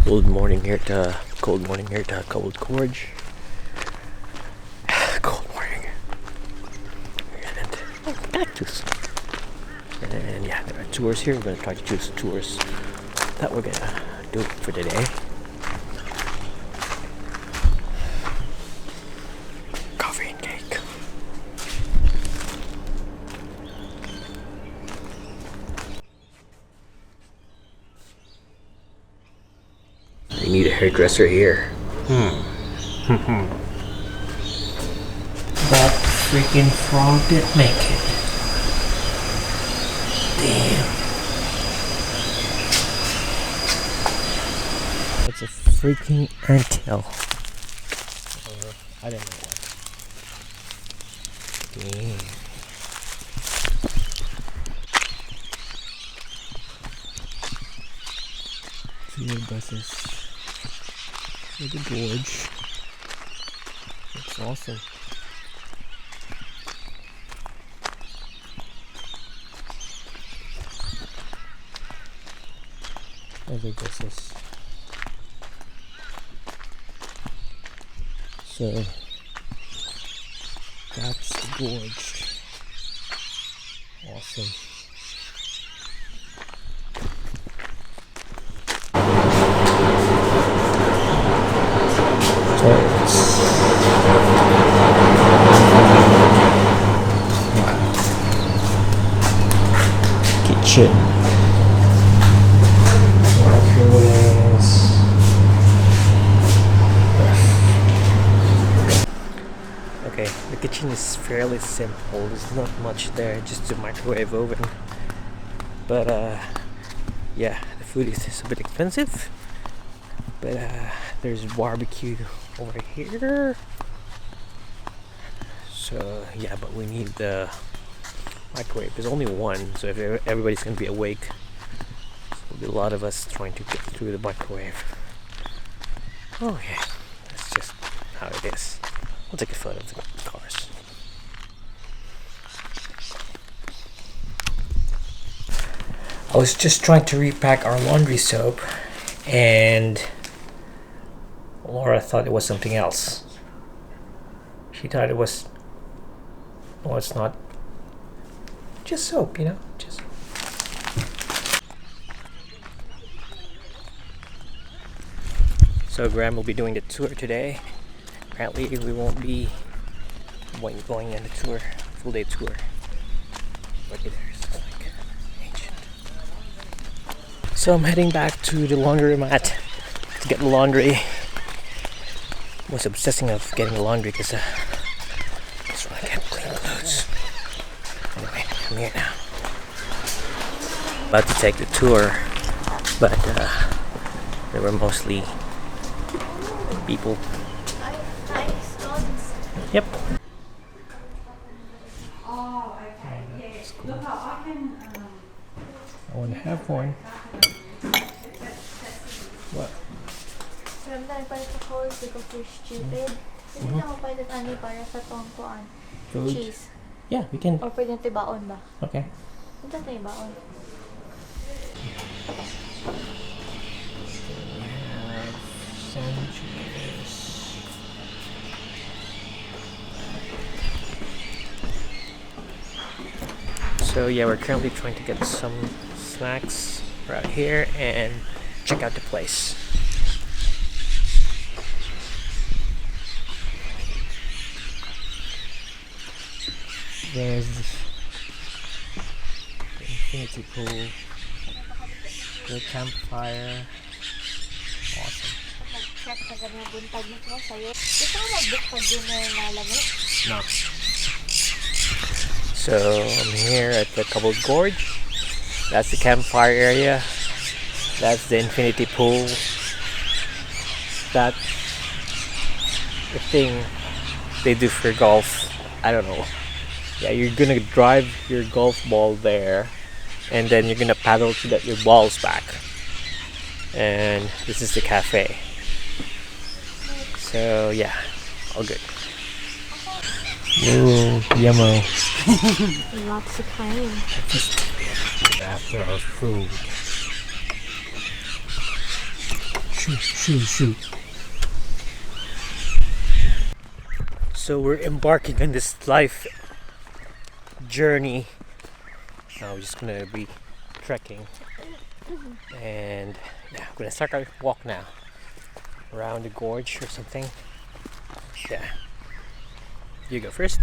Cold morning here at Cobbold Gorge. Cold morning. And cactus. And yeah, there are tours here. We're gonna try to choose tours that we're gonna do for today. Coffee and cake. You need a hairdresser here. That freaking frog did make it. Damn. It's a freaking anthill. I didn't know what. Damn. Two buses. Look at the gorge. It's awesome. Other buses. So that's the gorge. Awesome. Kitchen. Okay, the kitchen is fairly simple. There's not much there, just a microwave oven. But yeah, the food is a bit expensive. But there's barbecue over here. So yeah, but we need the microwave. There's only one, so if everybody's gonna be awake, there'll be a lot of us trying to get through the microwave. Okay, that's just how it is. We'll take a photo of the cars. I was just trying to repack our laundry soap, and Laura thought it was something else. She thought it was, well, it's not. Just soap, you know, just. So Graham will be doing the tour today. Apparently we won't be going on the tour, full day tour. Look at there, it's like ancient. So I'm heading back to the laundromat to get the laundry. I was obsessing of getting the laundry because I just want to get clean clothes. Anyway, I'm here now. About to take the tour, but there were mostly people. Yep. Oh, okay. Yeah. Cool. Look, I can. I want to have one. What? Remember, para sa course, because we're stupid. Hindi na ako pwede ani para sa tongkoan. Food? Cheese. Yeah, we can. Or pwede natin baon ba? Okay. Hindi natin baon. Sandwiches. So yeah, we're currently trying to get some snacks right here and check out the place. There's the infinity pool, the campfire. Awesome. Mag-check sa ganyan buntag nito sa'yo. Gusto ko mag-book pag dinner na lamig? No. So I'm here at the Cobbold Gorge. That's the campfire area. That's the infinity pool. That's the thing they do for golf. I don't know. Yeah, you're gonna drive your golf ball there, and then you're gonna paddle to get your balls back. And this is the cafe. So yeah, all good. Ooh, yummo. Lots of cream. After our food. Shoot. So we're embarking on this life journey. Now we're just gonna be trekking, and yeah, we're gonna start our walk now around the gorge or something. Yeah, you go first.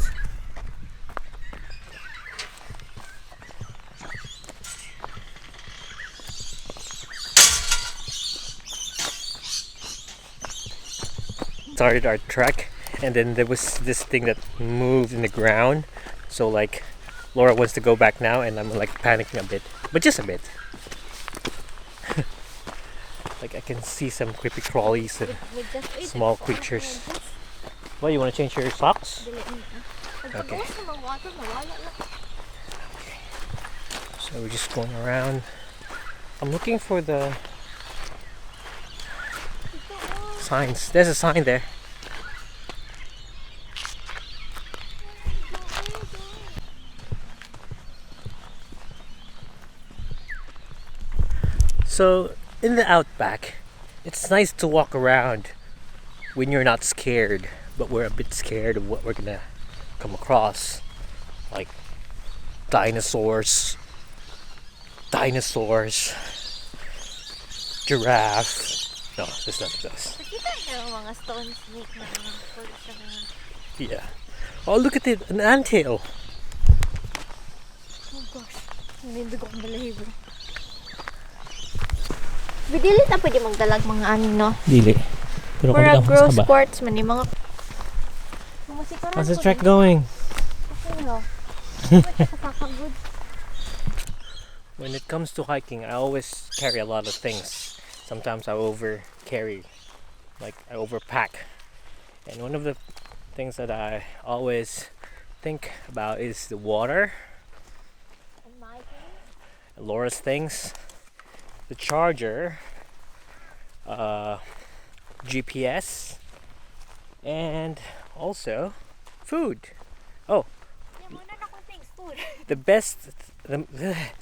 Started our trek, and then there was this thing that moved in the ground, so like Laura wants to go back now, and I'm like panicking a bit, but just a bit. Like I can see some creepy crawlies and small creatures. What, you want to change your socks? Okay. So we're just going around. I'm looking for the signs. There's a sign there. So in the outback, it's nice to walk around when you're not scared, but we're a bit scared of what we're gonna come across, like dinosaurs, giraffe. No, there's none of those. Yeah. Oh, look at it, an anthill. Oh gosh, hindi ko balahibo. Dili ta pwede magdalag mga ani, no? Dili. Pero for a gross quartz man yung mga... How's the trek going? Okay, no? When it comes to hiking, I always carry a lot of things. Sometimes I over carry, like I overpack. And one of the things that I always think about is the water. And my things? Laura's things. The charger, GPS, and also food. Oh, the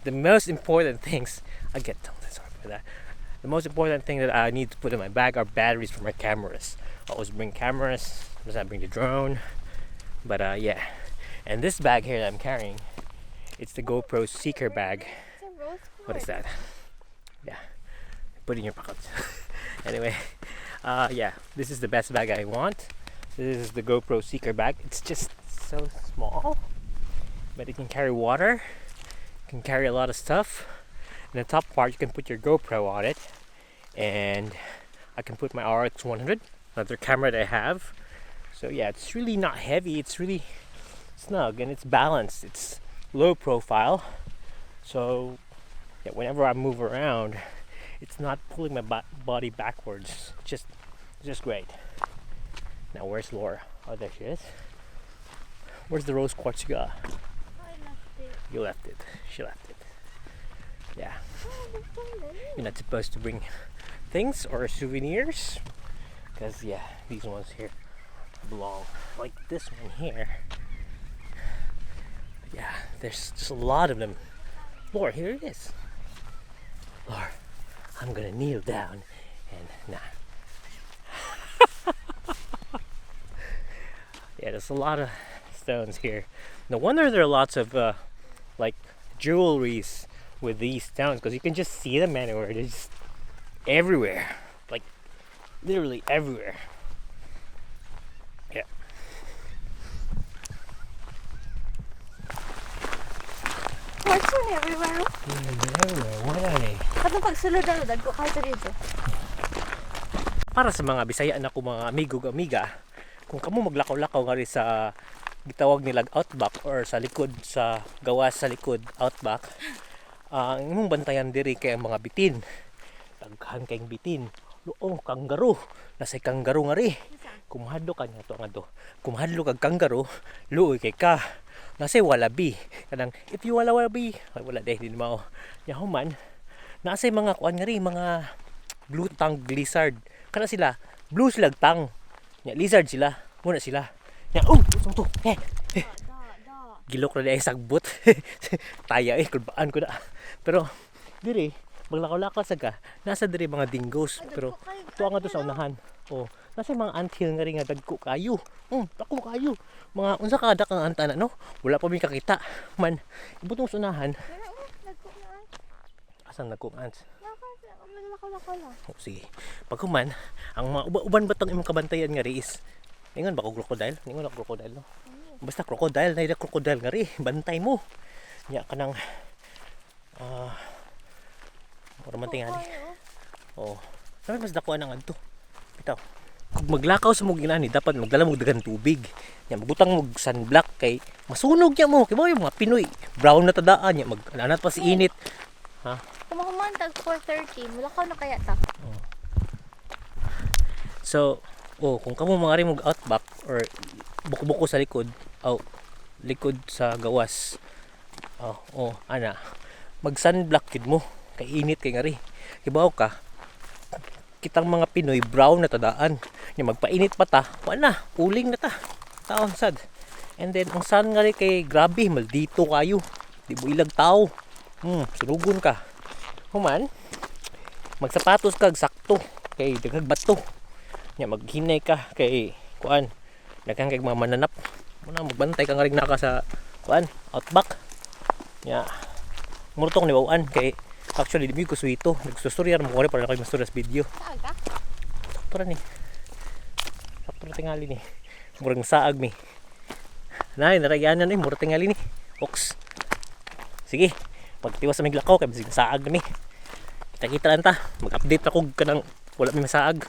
most important things. I get sorry for that. The most important thing that I need to put in my bag are batteries for my cameras. I always bring cameras. Sometimes I bring the drone. But yeah, and this bag here that I'm carrying, it's the GoPro Seeker bag. What is that? Yeah, put it in your pocket. Anyway, yeah, this is the best bag I want. This is the GoPro Seeker bag. It's just so small, but it can carry water, it can carry a lot of stuff. In the top part, you can put your GoPro on it, and I can put my RX 100, another camera that I have. So yeah, it's really not heavy. It's really snug and it's balanced. It's low profile, so yeah, whenever I move around, it's not pulling my body backwards. It's just great. Now where's Laura? Oh, there she is. Where's the rose quartz you got? I left it. You left it. She left it. Yeah. You're not supposed to bring things or souvenirs, because yeah, these ones here belong. Like this one here. Yeah, there's just a lot of them. Laura, here it is. Laura, I'm gonna kneel down and nah. Yeah, there's a lot of stones here. No wonder there are lots of like jewelries with these stones, because you can just see them anywhere. They're just everywhere, like literally everywhere. Yeah. Quartz man everywhere. Everywhere. Where are they? Katong pagsulod na dagko kayo dito. Para sa mga Bisaya na ko, mga amigo amiga, kung kamo maglakaw-lakaw nga rin sa gitawag nilag outback or sa likod sa gawas sa likod outback, ang imong bantayan diri kay ang mga bitin. Daghan kayong bitin. Luong kanggaro. Nasay kanggaro nga ri. Kumahadlo ka niya to nga to. Kumahadlo kag kanggaro, luoy kay ka. Nasay walabi. Kanang if you walabi, wala deh din mao. Nya human, nasay mga kuan nga ri, mga blue tongue lizard. Kana sila, blue sila tang. Nya lizard sila. Muna sila. Nya to. Gilok na dahil sagbot. Taya kulbaan ko na. Pero diri maglakaw-lakaw sa ka, nasa diri mga dingoes. Pero tuwa nga to sa unahan. Oh, nasa mga anthill nga rin nga dagko kayo. Dako kayo. Mga unsa ka dak ang anta na no? Wala pa mi kakita. Man, ibutong sa unahan. Nagko na ay. Asang nagko ants? Lakaw lang. Oh, sige. Pagkuman, ang mga uban ba tong imong kabantayan nga ri is ningon ba ko crocodile? Ningon ako crocodile no. Basta crocodile, naida crocodile nga ri, bantay mo. Nya kanang para man tingali. Oh. Sabi mas dako ang adto. Bitaw. Kung maglakaw sa mong ginani, dapat magdala mo dagang tubig. Nya magbutang mo sunblock kay masunog nya mo. Kay mo yung mga Pinoy, brown na tadaan nya mag-anat pa si init. Ha? Kumakuman tag 4:30, mulakaw na kaya ta. So, kung kamo mga rin mag-outback or buko-buko sa likod, likod sa gawas. Ana, mag-sunblock kid mo. Kay init kay ngari. Kibaw ka, kitang mga Pinoy brown na tadaan. Nya magpainit pa ta, wala, uling na ta. Taon sad. And then ang sun ngari kay grabe, maldito kayo. Di mo ilag tao. Sunugon ka. Human, magsapatos kag sakto kay daghag bato. Nya maghinay ka kay kuan. Daghang kay mga mananap. Muna magbantay ka nga rin naka sa kuan, outback. Nya murtong ni bawaan kay actually di ko suwito. Nagsustorya mo ko para kayo mastorya sa video. Saaga? Sakto ra ni. Sakto ra tingali ni. Murang saag mi. Nay, naragyanan ni murang tingali ni. Ox. Sige, magtiwas sa miglakaw kay bisig saag na mi. Kita-kita lang ta. Mag-update ako kanang wala mi masaag.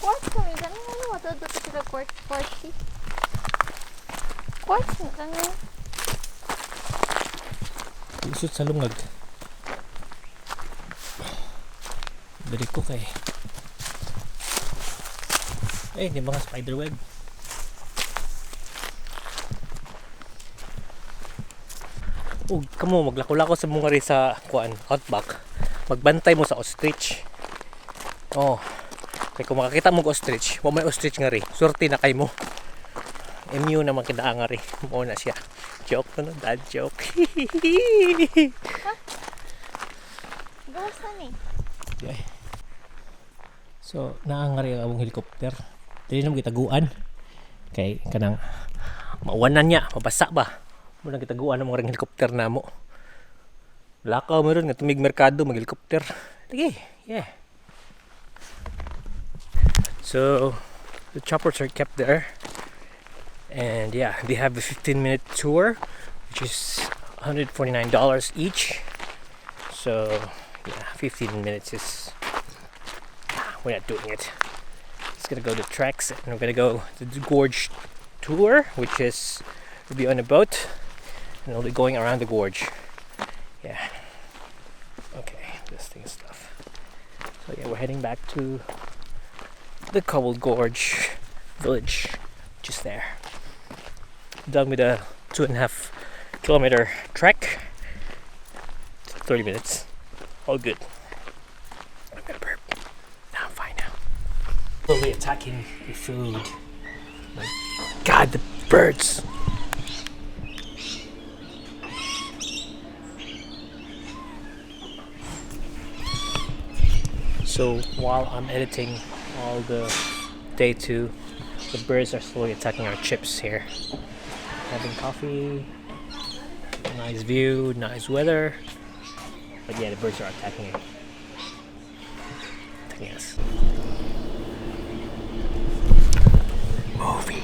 Quartz kami. Ganun ano, matudot ko sila quartz. Quartz na ganun. Isut sa lungag. Dali ko kay. Di mga spiderweb. Kamo maglako-lako sa mga rin sa kuan outback. Magbantay mo sa ostrich. Kaya kung makakita mo ostrich, may ostrich nga rin. Surti na kay mo. Immune naman kinaa nga rin. Mo na siya. Joke ko no, dad joke. Gawas na ni. Okay. So, naangari ang abong helicopter. Dili naman kitaguan. Kay kanang mauwanan niya, mabasa ba? Muna kitaguan ang mga helicopter na mo. Lakaw mo rin nga tumig merkado mag helicopter. Sige, yeah. So, the choppers are kept there. And yeah, they have a 15-minute tour, which is $149 each. So yeah, 15 minutes is we're not doing it. Just gonna go to treks and we're gonna go to the gorge tour, which is we'll be on a boat and we'll be going around the gorge. Yeah. Okay, this thing is stuff. So yeah, we're heading back to the cobbled gorge village, just there. Done with a 2.5 kilometer trek. 30 minutes. All good. I'm gonna burp. Now I'm fine now. Slowly attacking the food. My God, the birds. So while I'm editing all the day 2, the birds are slowly attacking our chips here. Having coffee, nice view, nice weather. But yeah, the birds are attacking it. Attacking us. Moving.